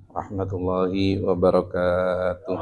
warahmatullahi wabarakatuh.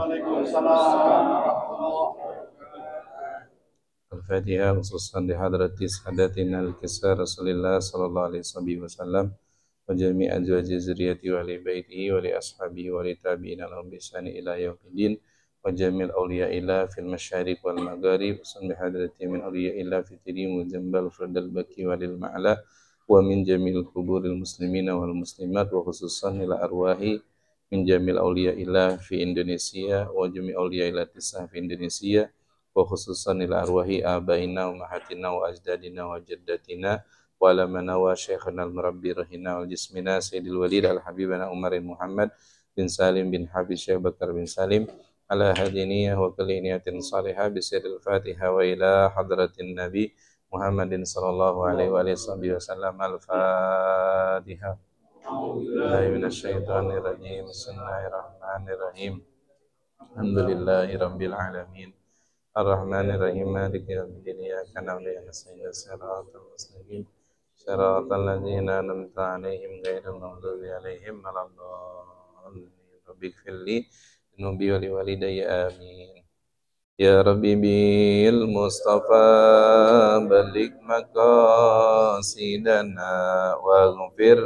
Al-Fatihah khususan di hadrati sadatina al-kisar Rasulullah sallallahu alaihi wasallam wa jami' azwaji zuriyati wa li baitihi wa li ashabihi wa li tabi'ina lahum bi ihsani ila yaumiddin wa jamil awliya ila fil masyariq wal magharib khususan bi hadrati min awliya ila fitri mujambal fardal baki walil ma'la wa min jamil kuburil muslimina wal muslimat wa khususan ila arwahi min jamil awliya ila fi Indonesia wa jami' awliya ila tisah fi Indonesia wa khususan ila arwahi abaina wa mahatina wa ajdadina wa jaddatina wa lamana wa syekhana al-murabbi rahina wal jismina sayyidil walid al-habibana Umar bin Muhammad bin Salim bin Habib Syekh Bakar bin Salim ala hadiniyah wa kulli niyatin salihah bi sirril Fatiha wa ila hadratin Nabi Muhammadin sallallahu alaihi wa wasallam al-Fatiha. Billahi minasyaitonir rajim. Bismillahirrahmanirrahim. Alhamdulillahi rabbil alamin. Ar-Rahmanir-Rahim Maliki yaumiddin Iyyaka na'budu wa iyyaka nasta'in Shiratal mustaqim Shiratal ladzina an'amta 'alaihim ghairil maghdubi 'alaihim waladdallin Rabbighfirli dhunubi wa liwalidayya amin. Ya Rabbi bil Mustafa balik maqasidana waghfir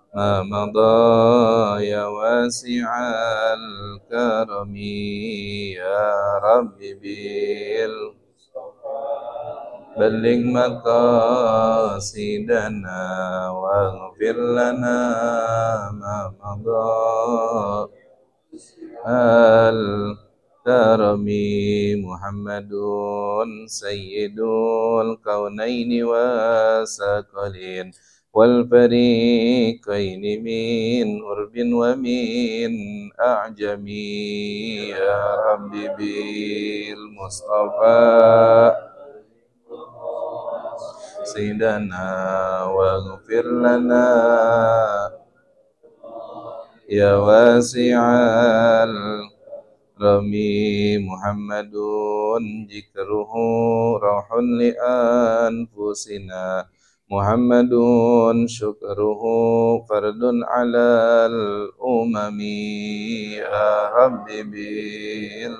ma madha ya wasi'al karami ya Rabbi bil balik maqasidana waghfir lana ma madha al karami Muhammadun sayyidul kaunaini wa saqalin wal fariqaini min urbin wa min a'jami ya Rabbi bil Mustafa sayyidana waghfir lana ya wasi'al rami Muhammadun jikruhu rahun li anfusina Muhammadun syukruhu fardun alal umami ya Rabbi bil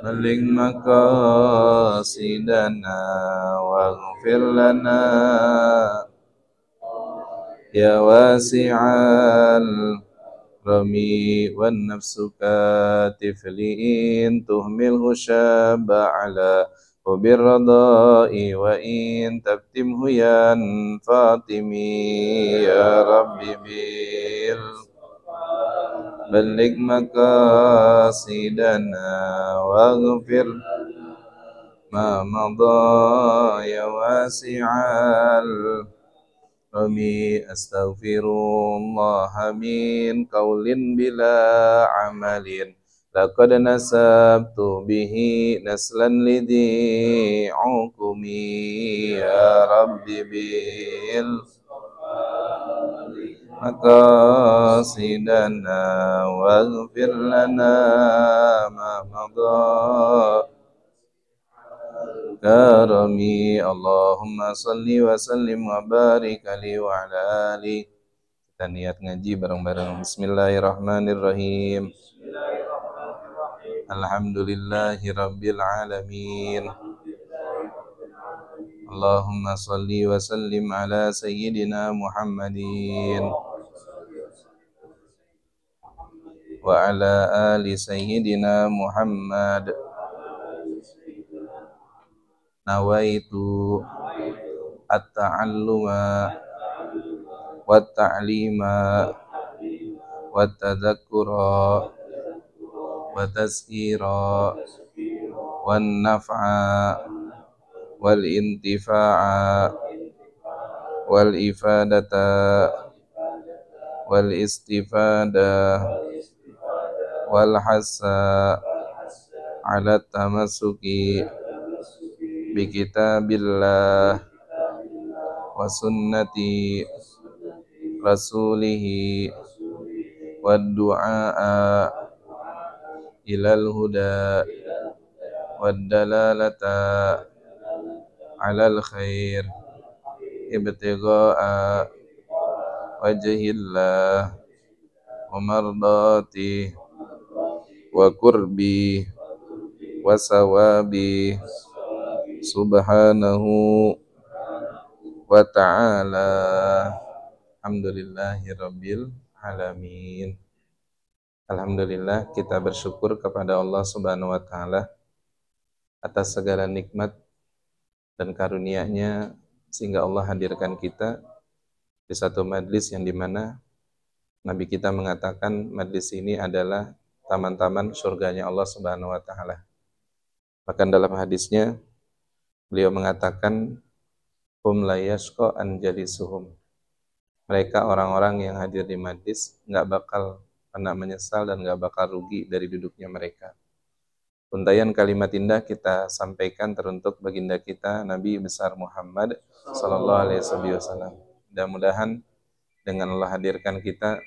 balik maqasidana waghfir lana ya wasi'al rami wan nafsu katifliin tuhmilhu syaba ala hubir radai wa in tabtimhu yan fatimi ya Rabbi bil balik maqasidana waghfir ma madha ya wasi'al rami astaghfirullah min qaulin bila amalin laqad nasabtu bihi naslan lidhi ukumi ya Rabbi bil maqasidana waghfir lana ma madha karami Allahumma salli wa sallim wa barik alaihi wa ala ali. Kita niat ngaji bareng-bareng. Bismillahirrahmanirrahim. Alhamdulillahi rabbil alamin. Allahumma salli wa sallim ala sayyidina Muhammadin wa ala ali sayyidina Muhammad. Nawaitu at-ta'alluma wat-ta'lima wat-tadhakkura wat-tazkira wan-naf'a wal-intifa'a wal-ifadata wal-istifada wal-hassa ala tamassuki bi kitabillah wa sunnati rasulihi wa du'a ilal huda wa dalalata alal khair ibtigha'a wajhillah wa mardati wa qurbi wa sawabi subhanahu wa ta'ala. Alhamdulillahi rabbil alamin. Alhamdulillah, kita bersyukur kepada Allah Subhanahu wa taala atas segala nikmat dan karunia-Nya sehingga Allah hadirkan kita di satu majlis yang dimana Nabi kita mengatakan majlis ini adalah taman-taman surganya Allah Subhanahu wa taala. Bahkan dalam hadisnya beliau mengatakan hum la yashqa an jalisuhum. Mereka orang-orang yang hadir di majlis enggak bakal pernah menyesal dan enggak bakal rugi dari duduknya mereka. Untayan kalimat indah kita sampaikan teruntuk baginda kita Nabi besar Muhammad sallallahu alaihi wasallam. Mudah-mudahan dengan Allah hadirkan kita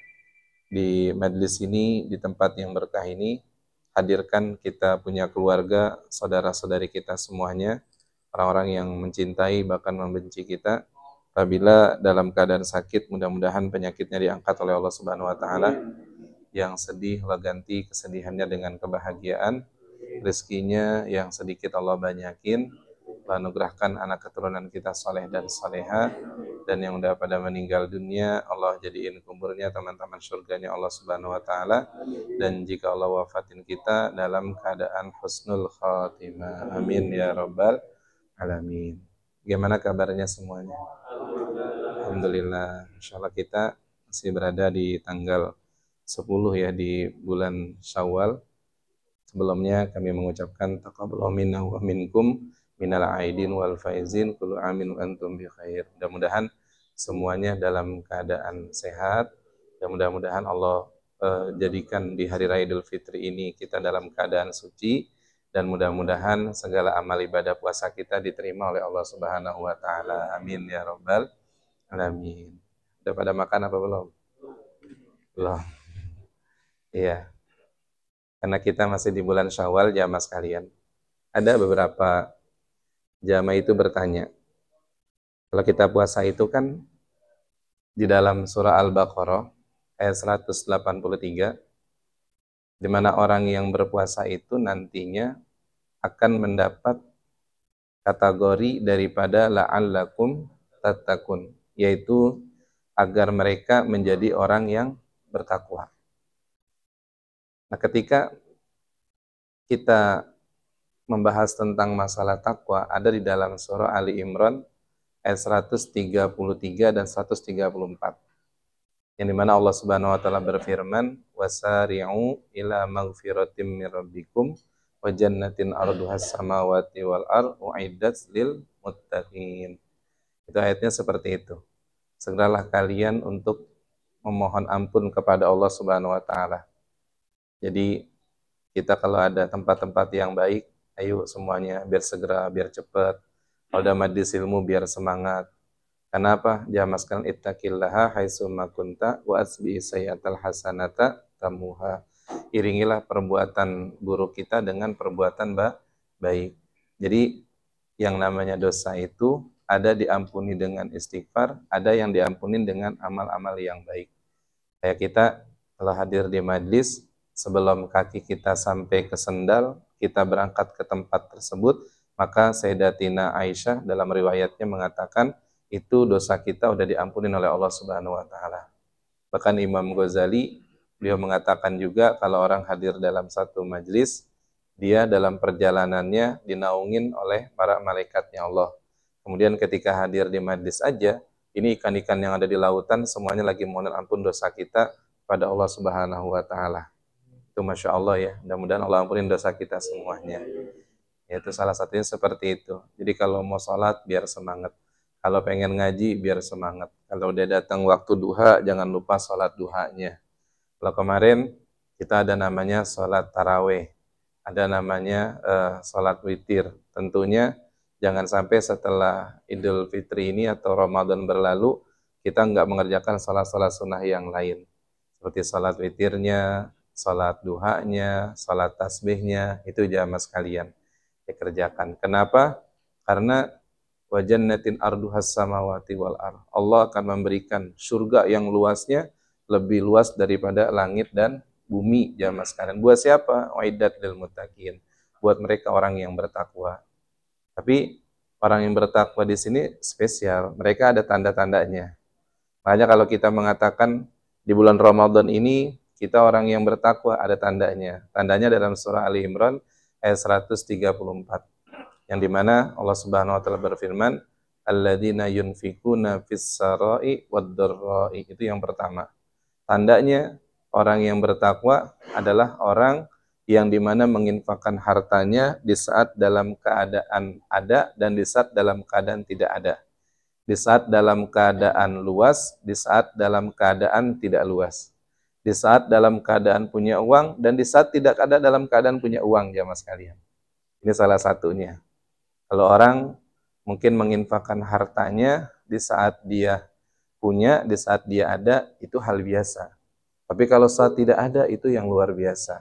di majlis ini, di tempat yang berkah ini, hadirkan kita punya keluarga, saudara-saudari kita semuanya, orang-orang yang mencintai bahkan membenci kita. Apabila dalam keadaan sakit, mudah-mudahan penyakitnya diangkat oleh Allah Subhanahu wa taala. Yang sedih, Allah ganti kesedihannya dengan kebahagiaan. Rezekinya yang sedikit Allah banyakin. Allah anugerahkan anak keturunan kita saleh dan saleha. Dan yang udah pada meninggal dunia, Allah jadiin kuburnya teman-teman surganya Allah Subhanahu wa taala. Dan jika Allah wafatin kita dalam keadaan husnul khatimah. Amin ya rabbal alamin. Bagaimana kabarnya semuanya? Alhamdulillah, insyaallah kita masih berada di tanggal 10 ya di bulan Syawal. Sebelumnya kami mengucapkan taqabbalallahu minna wa minkum minal aidin wal faizin kullu amin wa antum bi khair. Mudah-mudahan semuanya dalam keadaan sehat dan mudah-mudahan Allah jadikan di hari raya Idul Fitri ini kita dalam keadaan suci dan mudah-mudahan segala amal ibadah puasa kita diterima oleh Allah Subhanahu wa taala. Amin ya rabbal alamin. Udah pada makan apa belum? Belum. Iya. Karena kita masih di bulan Syawal, jamaah sekalian. Ada beberapa jamaah itu bertanya, kalau kita puasa itu kan di dalam surah Al-Baqarah ayat 183, di mana orang yang berpuasa itu nantinya akan mendapat kategori daripada la'allakum tattaqun, yaitu agar mereka menjadi orang yang bertakwa. Nah, ketika kita membahas tentang masalah takwa, ada di dalam surah Ali Imran ayat 133 dan 134. Yang dimana Allah Subhanahu wa taala berfirman, "Wasari'u ila maghfiratim mir rabbikum wa jannatin arduhas samawati wal ardh u'iddat lil muttaqin." Itu ayatnya seperti itu. Segeralah kalian untuk memohon ampun kepada Allah Subhanahu wa taala. Jadi kita kalau ada tempat-tempat yang baik, ayo semuanya biar segera, biar cepat. Kalau ada majlis ilmu biar semangat. Kenapa? Jamaah sekalian ittaqillaha haitsu ma kunta wa asbi sayyatal hasanata tamuha. Iringilah perbuatan buruk kita dengan perbuatan baik. Jadi yang namanya dosa itu ada diampuni dengan istighfar, ada yang diampuni dengan amal-amal yang baik. Kayak kita kalau hadir di majlis, sebelum kaki kita sampai ke sendal, kita berangkat ke tempat tersebut, maka Sayyidatina Aisyah dalam riwayatnya mengatakan, itu dosa kita udah diampuni oleh Allah Subhanahu wa taala. Bahkan Imam Ghazali beliau mengatakan juga kalau orang hadir dalam satu majlis, dia dalam perjalanannya dinaungin oleh para malaikatnya Allah. Kemudian ketika hadir di majlis aja, ini ikan-ikan yang ada di lautan semuanya lagi mohon ampun dosa kita pada Allah Subhanahu wa taala. Itu Masya Allah ya, mudah-mudahan Allah ampunin dosa kita semuanya. Itu salah satunya seperti itu. Jadi kalau mau sholat biar semangat. Kalau pengen ngaji biar semangat. Kalau udah datang waktu duha, jangan lupa sholat duhanya. Kalau kemarin kita ada namanya sholat taraweh, ada namanya sholat witir. Tentunya jangan sampai setelah Idul Fitri ini atau Ramadan berlalu, kita nggak mengerjakan sholat-sholat sunnah yang lain. Seperti sholat witirnya, sholat duhanya, sholat tasbihnya, itu jamaah sekalian dikerjakan. Kenapa? Karena wa jannatin arduhas samawati wal ardh. Allah akan memberikan surga yang luasnya lebih luas daripada langit dan bumi jamaah sekalian. Buat siapa? Uiddat lil muttaqin. Buat mereka orang yang bertakwa. Tapi orang yang bertakwa di sini spesial. Mereka ada tanda-tandanya. Makanya kalau kita mengatakan di bulan Ramadan ini kita orang yang bertakwa, ada tandanya. Tandanya dalam surah Ali Imran ayat 134. Yang dimana Allah Subhanahu wa taala berfirman, alladzina yunfikuna fis sarai wad dharrai. Itu yang pertama. Tandanya orang yang bertakwa adalah orang yang dimana menginfakkan hartanya di saat dalam keadaan ada dan di saat dalam keadaan tidak ada. Di saat dalam keadaan luas, di saat dalam keadaan tidak luas. Di saat dalam keadaan punya uang, dan di saat tidak ada dalam keadaan punya uang, jamaah sekalian. Ini salah satunya. Kalau orang mungkin menginfakkan hartanya di saat dia punya, di saat dia ada, itu hal biasa. Tapi kalau saat tidak ada, itu yang luar biasa.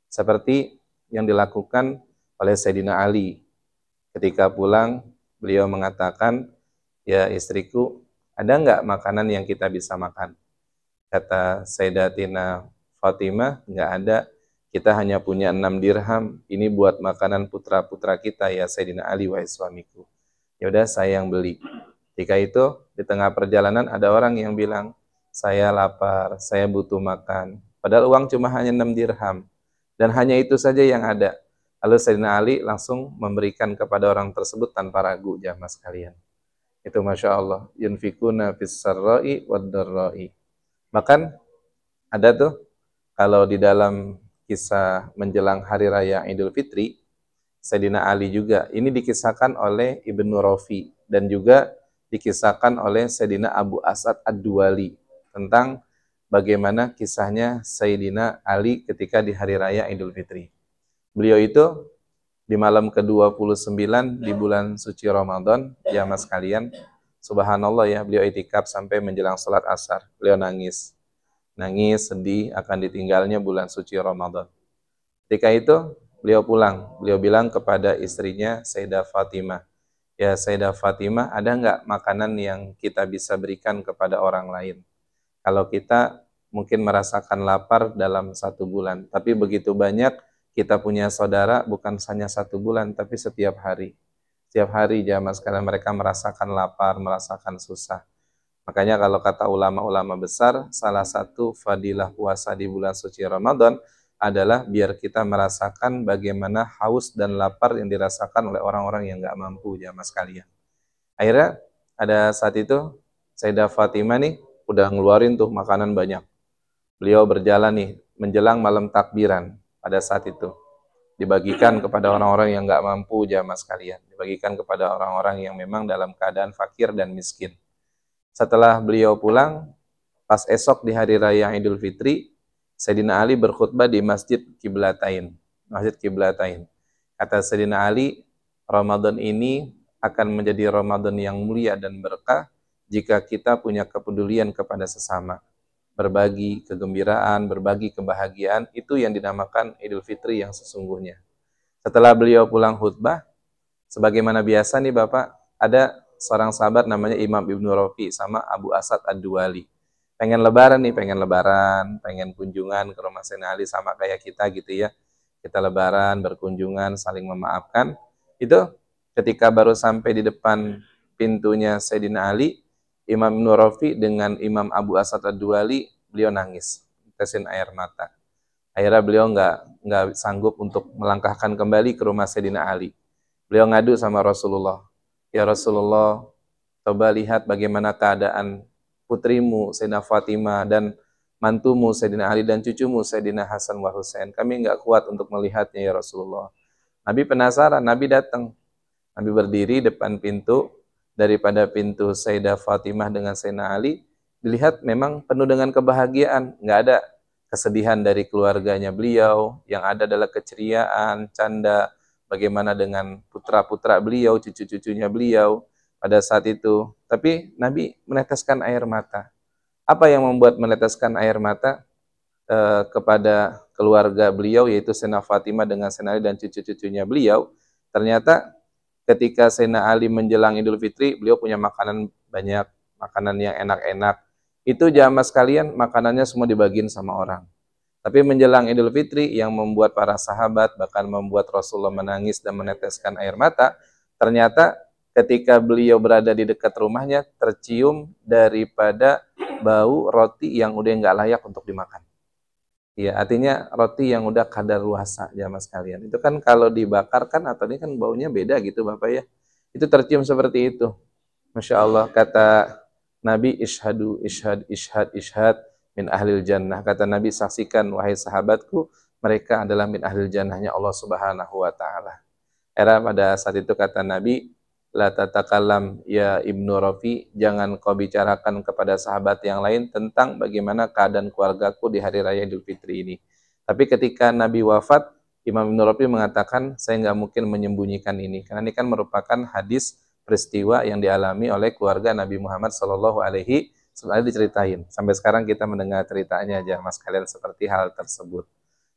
Seperti yang dilakukan oleh Sayyidina Ali. Ketika pulang, beliau mengatakan, ya istriku, ada nggak makanan yang kita bisa makan? Kata Sayyidatina Fatimah, nggak ada. Kita hanya punya 6 dirham. Ini buat makanan putra-putra kita ya Sayyidina Ali, wahai suamiku. Ya udah saya yang beli. Ketika itu di tengah perjalanan ada orang yang bilang, saya lapar, saya butuh makan. Padahal uang cuma hanya 6 dirham. Dan hanya itu saja yang ada. Lalu Sayyidina Ali langsung memberikan kepada orang tersebut tanpa ragu, jamaah sekalian. Itu Masya Allah. Yunfikuna fis sarra'i wad dharra'i. Bahkan ada tuh, kalau di dalam kisah menjelang Hari Raya Idul Fitri, Sayyidina Ali juga, ini dikisahkan oleh Ibnu Rafi, dan juga dikisahkan oleh Sayyidina Abu As'ad Ad-Duwali, tentang bagaimana kisahnya Sayyidina Ali ketika di Hari Raya Idul Fitri. Beliau itu di malam ke-29 di bulan suci Ramadan, jamaah sekalian, subhanallah ya, beliau itikaf sampai menjelang salat asar. Beliau nangis, sedih akan ditinggalnya bulan suci Ramadan. Ketika itu beliau pulang, beliau bilang kepada istrinya Sayyidah Fatimah, ya Sayyidah Fatimah, ada nggak makanan yang kita bisa berikan kepada orang lain? Kalau kita mungkin merasakan lapar dalam 1 bulan, tapi begitu banyak kita punya saudara bukan hanya 1 bulan, tapi setiap hari. Setiap hari jamaah sekalian mereka merasakan lapar, merasakan susah. Makanya kalau kata ulama-ulama besar, salah satu fadilah puasa di bulan suci Ramadan adalah biar kita merasakan bagaimana haus dan lapar yang dirasakan oleh orang-orang yang nggak mampu, jamaah sekalian. Akhirnya ada saat itu Sayyidah Fatimah nih udah ngeluarin tuh makanan banyak. Beliau berjalan nih menjelang malam takbiran pada saat itu. Dibagikan kepada orang-orang yang nggak mampu, jamaah sekalian. Dibagikan kepada orang-orang yang memang dalam keadaan fakir dan miskin. Setelah beliau pulang, pas esok di hari raya Idul Fitri, Sayyidina Ali berkhutbah di Masjid Qiblatain. Masjid Qiblatain. Kata Sayyidina Ali, Ramadan ini akan menjadi Ramadan yang mulia dan berkah jika kita punya kepedulian kepada sesama. Berbagi kegembiraan, berbagi kebahagiaan, itu yang dinamakan Idul Fitri yang sesungguhnya. Setelah beliau pulang khutbah, sebagaimana biasa nih Bapak, ada seorang sahabat namanya Imam Ibnu Rafi sama Abu As'ad Ad-Duwali. Pengen lebaran, pengen kunjungan ke rumah Sayyidina Ali sama kayak kita gitu ya. Kita lebaran, berkunjungan, saling memaafkan. Itu ketika baru sampai di depan pintunya Sayyidina Ali, Imam Ibnu Rafi dengan Imam Abu As'ad Ad-Duwali, beliau nangis, tetesin air mata. Akhirnya beliau nggak sanggup untuk melangkahkan kembali ke rumah Sayyidina Ali. Beliau ngadu sama Rasulullah. Ya Rasulullah, coba lihat bagaimana keadaan putrimu Sayyidina Fatimah dan mantumu Sayyidina Ali dan cucumu Sayyidina Hasan wa Husain. Kami nggak kuat untuk melihatnya ya Rasulullah. Nabi penasaran, Nabi datang. Nabi berdiri depan pintu. Daripada pintu Sayyidah Fatimah dengan Sayyidina Ali, dilihat memang penuh dengan kebahagiaan. Nggak ada kesedihan dari keluarganya beliau. Yang ada adalah keceriaan, canda. Bagaimana dengan putra-putra beliau, cucu-cucunya beliau pada saat itu. Tapi Nabi meneteskan air mata. Apa yang membuat meneteskan air mata kepada keluarga beliau, yaitu Sayyidina Fatimah dengan Sayyidina Ali dan cucu-cucunya beliau? Ternyata ketika Sayyidina Ali menjelang Idul Fitri, beliau punya makanan banyak, makanan yang enak-enak. Itu jamaah sekalian, makanannya semua dibagiin sama orang. Tapi menjelang Idul Fitri yang membuat para sahabat, bahkan membuat Rasulullah menangis dan meneteskan air mata, ternyata ketika beliau berada di dekat rumahnya, tercium daripada bau roti yang udah nggak layak untuk dimakan. Ya, artinya roti yang udah kadaluarsa jamaah sekalian. Itu kan kalau dibakar kan atau ini kan baunya beda gitu Bapak ya. Itu tercium seperti itu. Masya Allah, kata Nabi, ishadu, ishad, ishad, ishad min ahlil jannah. Kata Nabi, saksikan wahai sahabatku, mereka adalah min ahlil jannahnya Allah Subhanahu wa Ta'ala. Era pada saat itu kata Nabi, la tatakalam ya Ibnu Rafi, jangan kau bicarakan kepada sahabat yang lain tentang bagaimana keadaan keluargaku di hari raya Idul Fitri ini. Tapi ketika Nabi wafat, Imam Ibnu Rafi mengatakan, saya nggak mungkin menyembunyikan ini, karena ini kan merupakan hadis peristiwa yang dialami oleh keluarga Nabi Muhammad Shallallahu Alaihi Wasallam, diceritain. Sampai sekarang kita mendengar ceritanya aja, mas kalian seperti hal tersebut.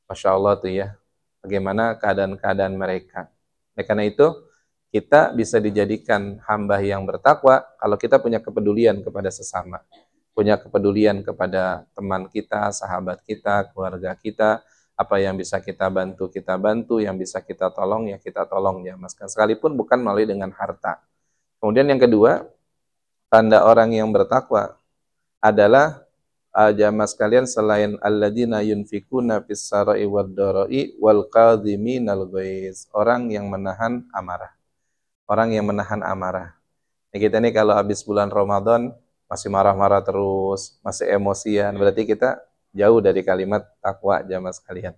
Masya Allah tuh ya, bagaimana keadaan-keadaan mereka. Nah, karena itu kita bisa dijadikan hamba yang bertakwa kalau kita punya kepedulian kepada sesama, punya kepedulian kepada teman kita, sahabat kita, keluarga kita. Apa yang bisa kita bantu, yang bisa kita tolong, ya kita tolong ya mas. Sekalipun bukan melalui dengan harta. Kemudian yang kedua, tanda orang yang bertakwa adalah jamaah sekalian, selain alladzina yunfikuna fis sarai wad darai wal qadhiminal ghaiz, orang yang menahan amarah. Orang yang menahan amarah. Nah, kita nih kalau habis bulan Ramadan masih marah-marah terus, masih emosian, berarti kita jauh dari kalimat takwa jamaah sekalian.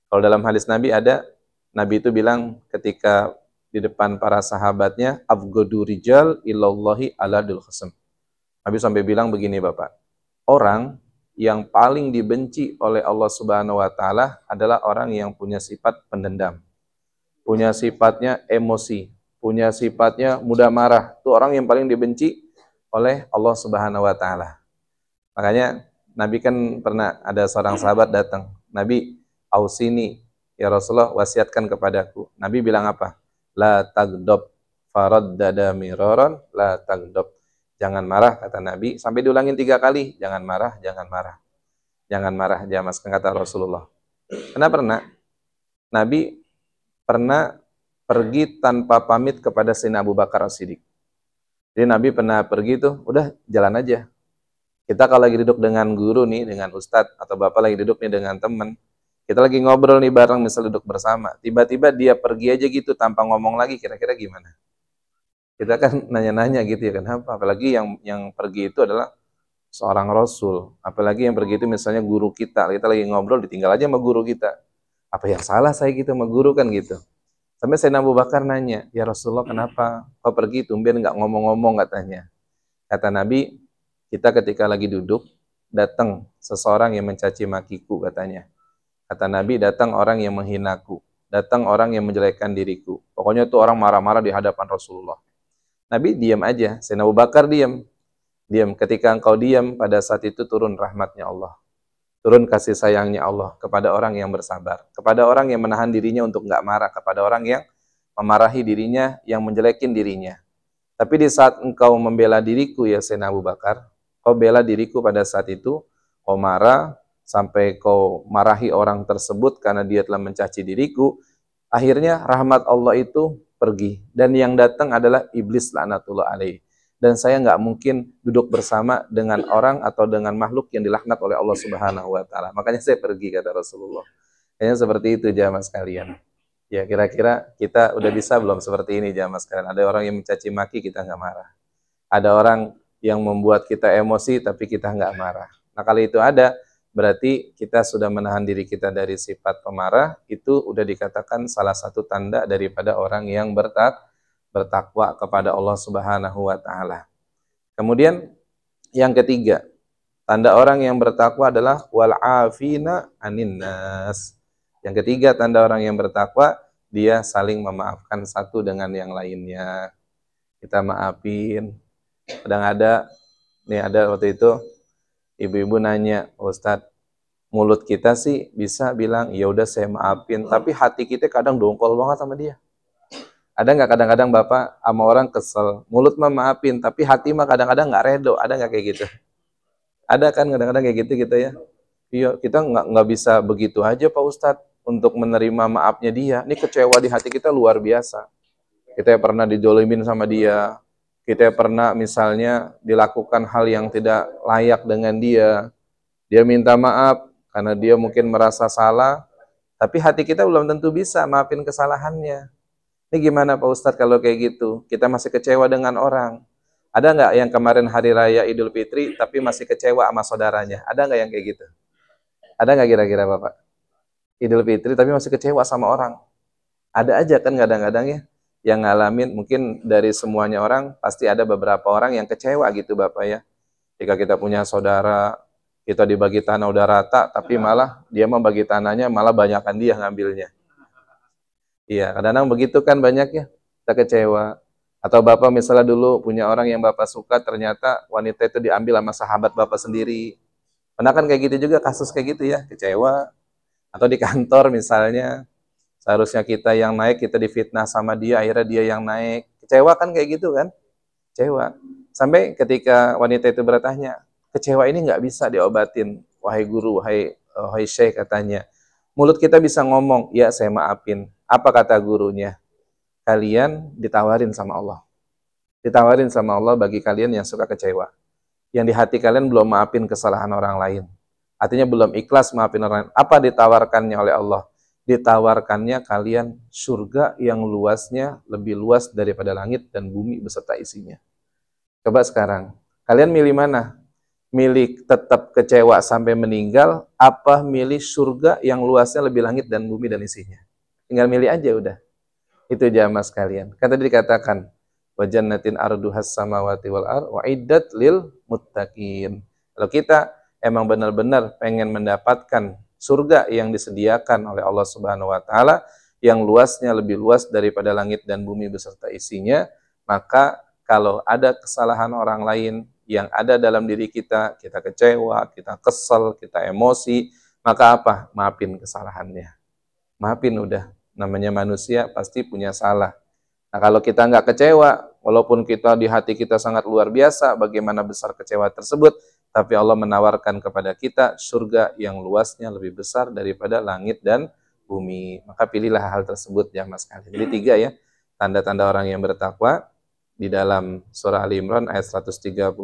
Kalau dalam hadis Nabi ada, Nabi itu bilang ketika di depan para sahabatnya, afgodu rijal ilallahi aladul khasam. Nabi sampai bilang begini Bapak, orang yang paling dibenci oleh Allah Subhanahu wa Ta'ala adalah orang yang punya sifat pendendam, punya sifatnya emosi, punya sifatnya mudah marah. Itu orang yang paling dibenci oleh Allah Subhanahu wa Ta'ala. Makanya Nabi kan pernah ada seorang sahabat datang, Nabi, ausini ya Rasulullah, wasiatkan kepadaku. Nabi bilang apa? La tagdob, faraddada miraran, la tagdob. Jangan marah, kata Nabi, sampai diulangin 3 kali. Jangan marah, jangan marah. Jangan marah, jamas, kata Rasulullah. Kenapa pernah? Nabi pernah pergi tanpa pamit kepada Sayyidina Abu Bakar As-Siddiq. Jadi Nabi pernah pergi tuh, udah jalan aja. Kita kalau lagi duduk dengan guru nih, dengan ustadz, atau bapak lagi duduk nih dengan teman, kita lagi ngobrol nih bareng, misal duduk bersama, tiba-tiba dia pergi aja gitu tanpa ngomong lagi, kira-kira gimana? Kita kan nanya-nanya gitu ya, kenapa? Apalagi yang pergi itu adalah seorang Rasul, apalagi yang pergi itu misalnya guru kita lagi ngobrol, ditinggal aja sama guru kita. Apa yang salah saya gitu sama guru kan gitu. Sampai Sayyidina Abu Bakar nanya, ya Rasulullah kenapa kau pergi tumben nggak ngomong-ngomong, katanya. Kata Nabi, kita ketika lagi duduk, datang seseorang yang mencaci makiku, katanya. Kata Nabi, datang orang yang menghinaku, datang orang yang menjelekkan diriku. Pokoknya itu orang marah-marah di hadapan Rasulullah. Nabi diam aja, Sayyidina Abu Bakar diam. Diam, ketika engkau diam, pada saat itu turun rahmatnya Allah. Turun kasih sayangnya Allah kepada orang yang bersabar, kepada orang yang menahan dirinya untuk nggak marah, kepada orang yang memarahi dirinya, yang menjelekin dirinya. Tapi di saat engkau membela diriku ya Sayyidina Abu Bakar, kau bela diriku pada saat itu, kau marah, sampai kau marahi orang tersebut karena dia telah mencaci diriku, akhirnya rahmat Allah itu pergi. Dan yang datang adalah iblis laknatullah alaih. Dan saya nggak mungkin duduk bersama dengan orang atau dengan makhluk yang dilaknat oleh Allah Subhanahu wa Ta'ala. Makanya saya pergi, kata Rasulullah. Kayaknya seperti itu jamaah sekalian. Ya kira-kira kita udah bisa belum seperti ini jamaah sekalian? Ada orang yang mencaci maki, kita nggak marah. Ada orang yang membuat kita emosi, tapi kita nggak marah. Nah kalau itu ada, berarti kita sudah menahan diri kita dari sifat pemarah. Itu udah dikatakan salah satu tanda daripada orang yang bertakwa kepada Allah Subhanahu wa Ta'ala. Kemudian yang ketiga, tanda orang yang bertakwa adalah wal afina anin nas. Yang ketiga, tanda orang yang bertakwa, dia saling memaafkan satu dengan yang lainnya. Kita maafin. Kadang ada waktu itu ibu-ibu nanya, Ustadz, mulut kita sih bisa bilang ya udah saya maafin, tapi hati kita kadang dongkol banget sama dia. Ada nggak kadang-kadang Bapak sama orang kesel, mulut mah maafin, tapi hati mah kadang-kadang nggak redo. Ada nggak kayak gitu? Ada kan kadang-kadang kayak gitu gitu ya. Iya, kita nggak bisa begitu aja Pak Ustadz untuk menerima maafnya dia. Ini kecewa di hati kita luar biasa. Kita pernah dijolimin sama dia, kita pernah misalnya dilakukan hal yang tidak layak dengan dia. Dia minta maaf karena dia mungkin merasa salah, tapi hati kita belum tentu bisa maafin kesalahannya. Ini gimana Pak Ustadz kalau kayak gitu? Kita masih kecewa dengan orang. Ada nggak yang kemarin hari raya Idul Fitri tapi masih kecewa sama saudaranya? Ada nggak yang kayak gitu? Ada nggak kira-kira Bapak? Idul Fitri tapi masih kecewa sama orang. Ada aja kan kadang-kadang ya yang ngalamin, mungkin dari semuanya orang pasti ada beberapa orang yang kecewa gitu Bapak ya. Jika kita punya saudara, kita dibagi tanah udah rata, tapi malah dia mau bagi tanahnya malah banyakan dia ngambilnya. Iya, kadang-kadang begitu kan banyaknya, kita kecewa. Atau Bapak misalnya dulu punya orang yang Bapak suka, ternyata wanita itu diambil sama sahabat Bapak sendiri. Pernah kan kayak gitu juga, kasus kayak gitu ya, kecewa. Atau di kantor misalnya, seharusnya kita yang naik, kita difitnah sama dia, akhirnya dia yang naik. Kecewa kan kayak gitu kan? Kecewa. Sampai ketika wanita itu bertanya, kecewa ini nggak bisa diobatin, wahai guru, wahai syekh katanya. Mulut kita bisa ngomong, ya saya maafin. Apa kata gurunya? Kalian ditawarin sama Allah. Ditawarin sama Allah bagi kalian yang suka kecewa. Yang di hati kalian belum maafin kesalahan orang lain. Artinya belum ikhlas maafin orang lain. Apa ditawarkannya oleh Allah? Ditawarkannya kalian surga yang luasnya lebih luas daripada langit dan bumi beserta isinya. Coba sekarang, kalian milih mana? Milih tetap kecewa sampai meninggal, apa milih surga yang luasnya lebih langit dan bumi dan isinya? Tinggal milih aja udah. Itu jamaah sekalian. Kan tadi dikatakan, wa jannatin arduhas samawati wal ar wa iddat lil muttaqin. Kalau kita emang benar-benar pengen mendapatkan surga yang disediakan oleh Allah Subhanahu wa taala yang luasnya lebih luas daripada langit dan bumi beserta isinya, maka kalau ada kesalahan orang lain yang ada dalam diri kita, kita kecewa, kita kesel, kita emosi, maka apa? Maafin kesalahannya. Maafin udah. Namanya manusia pasti punya salah. Nah kalau kita nggak kecewa, walaupun kita di hati kita sangat luar biasa, bagaimana besar kecewa tersebut, tapi Allah menawarkan kepada kita surga yang luasnya lebih besar daripada langit dan bumi. Maka pilihlah hal tersebut ya mas kalian. Jadi 3 ya, tanda-tanda orang yang bertakwa di dalam surah Ali Imran ayat 133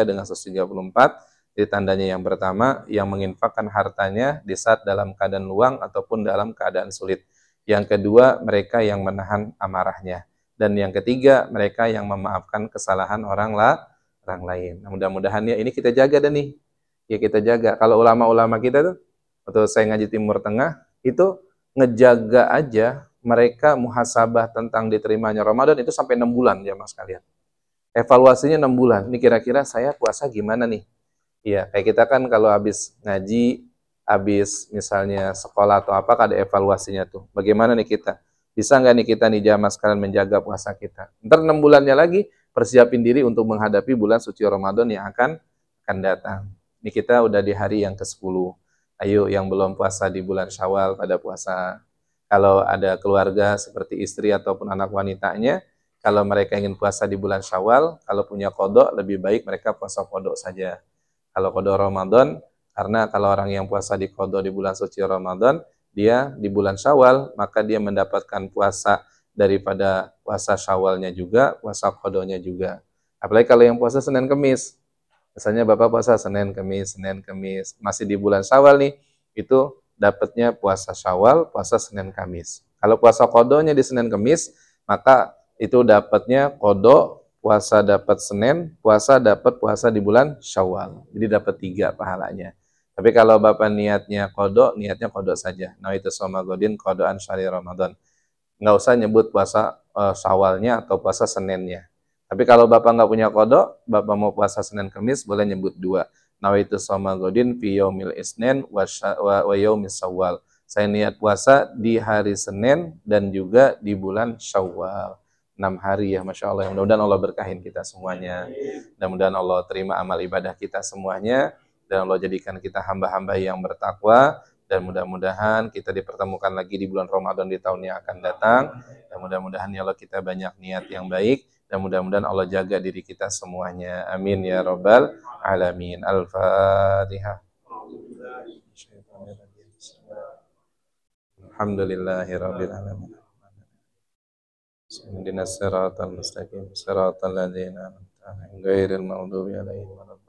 dengan 134. Jadi tandanya yang pertama, yang menginfakkan hartanya di saat dalam keadaan luang ataupun dalam keadaan sulit. Yang kedua, mereka yang menahan amarahnya. Dan yang ketiga, mereka yang memaafkan kesalahan orang lain. Nah, mudah-mudahan ya ini kita jaga dan nih. Ya kita jaga. Kalau ulama-ulama kita tuh, waktu saya ngaji Timur Tengah, itu ngejaga aja mereka muhasabah tentang diterimanya Ramadan itu sampai 6 bulan ya mas kalian. Evaluasinya 6 bulan. Ini kira-kira saya puasa gimana nih? Iya, kayak kita kan kalau habis ngaji, habis misalnya sekolah atau apa, ada evaluasinya tuh. Bagaimana nih kita? Bisa nggak nih kita nih jamaah sekalian menjaga puasa kita? Ntar 6 bulannya lagi, persiapin diri untuk menghadapi bulan suci Ramadan yang akan datang. Ini kita udah di hari yang ke-10. Ayo yang belum puasa di bulan Syawal pada puasa. Kalau ada keluarga seperti istri ataupun anak wanitanya, kalau mereka ingin puasa di bulan Syawal, kalau punya kodok, lebih baik mereka puasa kodok saja. Kalau kodok Ramadan, karena kalau orang yang puasa di kodok di bulan suci Ramadan, dia di bulan Syawal, maka dia mendapatkan puasa daripada puasa Syawalnya juga, puasa kodoknya juga. Apalagi kalau yang puasa Senin Kemis. Misalnya Bapak puasa Senin Kemis, masih di bulan Syawal nih, itu dapatnya puasa Syawal, puasa Senin Kemis. Kalau puasa kodoknya di Senin Kemis, maka itu dapatnya kodok, puasa dapat Senin, puasa dapat puasa di bulan Syawal. Jadi dapat 3 pahalanya. Tapi kalau Bapak niatnya kodok saja. Nah itu somagodin kodoan syari Ramadan. Nggak usah nyebut puasa Syawalnya atau puasa Seninnya. Tapi kalau Bapak nggak punya kodok, Bapak mau puasa Senin Kemis, boleh nyebut 2. Nawaitu somagodin fi yaumil isnin wa yaumis Syawal. Saya niat puasa di hari Senin dan juga di bulan Syawal. 6 hari ya, Masya Allah. Mudah-mudahan Allah berkahin kita semuanya. Mudah-mudahan Allah terima amal ibadah kita semuanya. Dan Allah jadikan kita hamba-hamba yang bertakwa. dan mudah-mudahan kita dipertemukan lagi di bulan Ramadan di tahun yang akan datang, dan mudah-mudahan ya Allah kita banyak niat yang baik, dan mudah-mudahan Allah jaga diri kita semuanya. Amin ya rabbal alamin. Al-Fatihah. Alhamdulillahirabbil alamin. Ihdinas siratal mustaqim, siratal ladzina an'amta 'alaihim ghairil maghdubi 'alaihim waladdallin.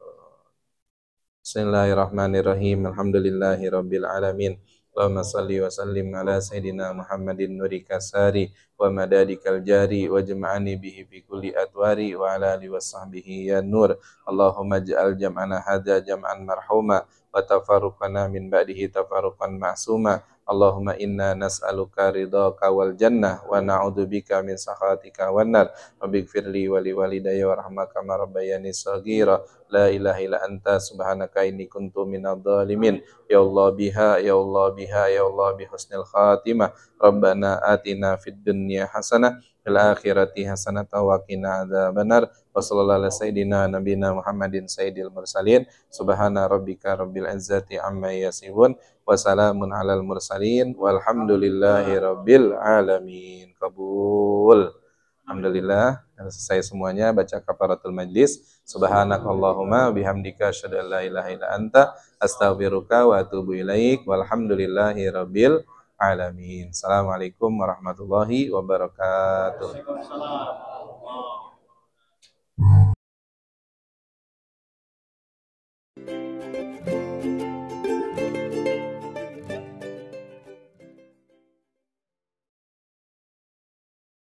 Bismillahirrahmanirrahim. Alhamdulillahirabbil alamin. Allahumma salli wa sallim ala sayidina Muhammadin nuri kasari wa madadikal jari wa jam'ani bihi fi kulli atwari wa ala alihi wa sahbihi ya nur. Allahumma ij'al jam'ana hadza jam'an marhuma wa tafarruqana min ba'dihi tafarruqan ma'suma. Allahumma inna nas'aluka ridhaka wal jannah wa na'udzubika min sakhatika wan nar. Rabbighfirli wa li walidayya warhamhuma kama rabbayani shaghira. La ilaha illa anta subhanaka inni kuntu minadh dhalimin. Ya Allah biha, ya Allah biha, ya Allah bi husnil khatimah. Rabbana atina fid dunya hasanah fil akhirati hasanah wa qina adzabannar. Wa sallallahu ala sayidina nabiyina Muhammadin sayyidil mursalin. Subhana rabbika rabbil izzati amma yasifun. Wassalamun alal mursalin walhamdulillahi rabbil alamin. Kabul. Alhamdulillah, selesai semuanya baca kafaratul majlis. Subhanakallahumma bihamdika asyhadu an la ilaha illa anta astaghfiruka wa atubu ilaik. Walhamdulillahi rabbil alamin. Assalamualaikum warahmatullahi wabarakatuh.